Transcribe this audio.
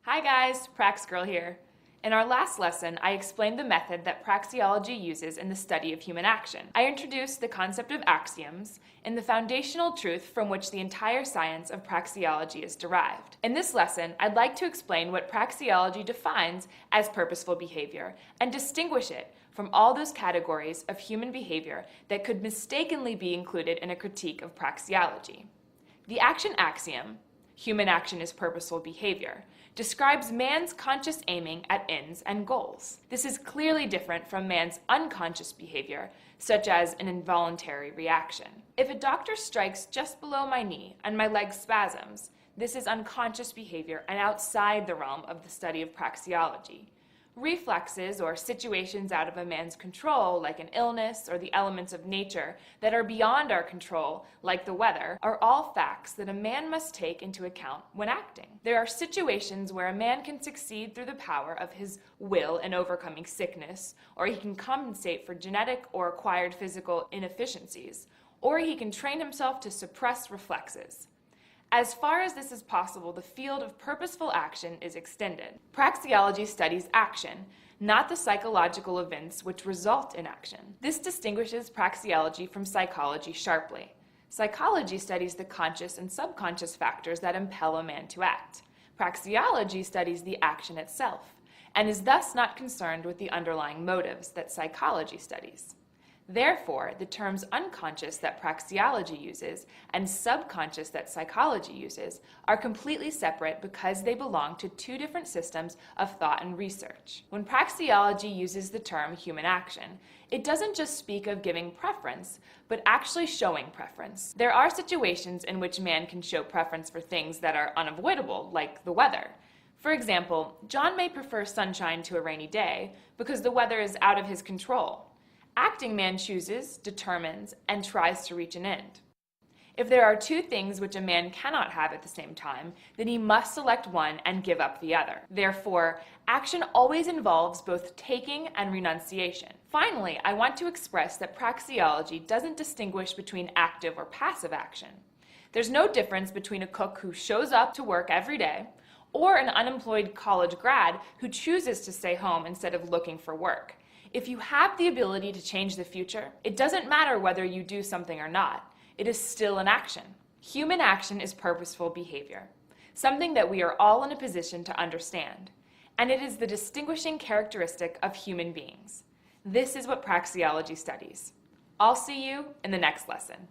Hi guys, Prax Girl here. In our last lesson, I explained the method that praxeology uses in the study of human action. I introduced the concept of axioms and the foundational truth from which the entire science of praxeology is derived. In this lesson, I'd like to explain what praxeology defines as purposeful behavior and distinguish it from all those categories of human behavior that could mistakenly be included in a critique of praxeology. The action axiom, human action is purposeful behavior, describes man's conscious aiming at ends and goals. This is clearly different from man's unconscious behavior, such as an involuntary reaction. If a doctor strikes just below my knee and my leg spasms, this is unconscious behavior and outside the realm of the study of praxeology. Reflexes, or situations out of a man's control, like an illness or the elements of nature that are beyond our control, like the weather, are all facts that a man must take into account when acting. There are situations where a man can succeed through the power of his will in overcoming sickness, or he can compensate for genetic or acquired physical inefficiencies, or he can train himself to suppress reflexes. As far as this is possible, the field of purposeful action is extended. Praxeology studies action, not the psychological events which result in action. This distinguishes praxeology from psychology sharply. Psychology studies the conscious and subconscious factors that impel a man to act. Praxeology studies the action itself, and is thus not concerned with the underlying motives that psychology studies. Therefore, the terms unconscious that praxeology uses and subconscious that psychology uses are completely separate because they belong to two different systems of thought and research. When praxeology uses the term human action, it doesn't just speak of giving preference, but actually showing preference. There are situations in which man can show preference for things that are unavoidable, like the weather. For example, John may prefer sunshine to a rainy day because the weather is out of his control. Acting man chooses, determines, and tries to reach an end. If there are two things which a man cannot have at the same time, then he must select one and give up the other. Therefore, action always involves both taking and renunciation. Finally, I want to express that praxeology doesn't distinguish between active or passive action. There's no difference between a cook who shows up to work every day or an unemployed college grad who chooses to stay home instead of looking for work. If you have the ability to change the future, it doesn't matter whether you do something or not. It is still an action. Human action is purposeful behavior, something that we are all in a position to understand, and it is the distinguishing characteristic of human beings. This is what praxeology studies. I'll see you in the next lesson.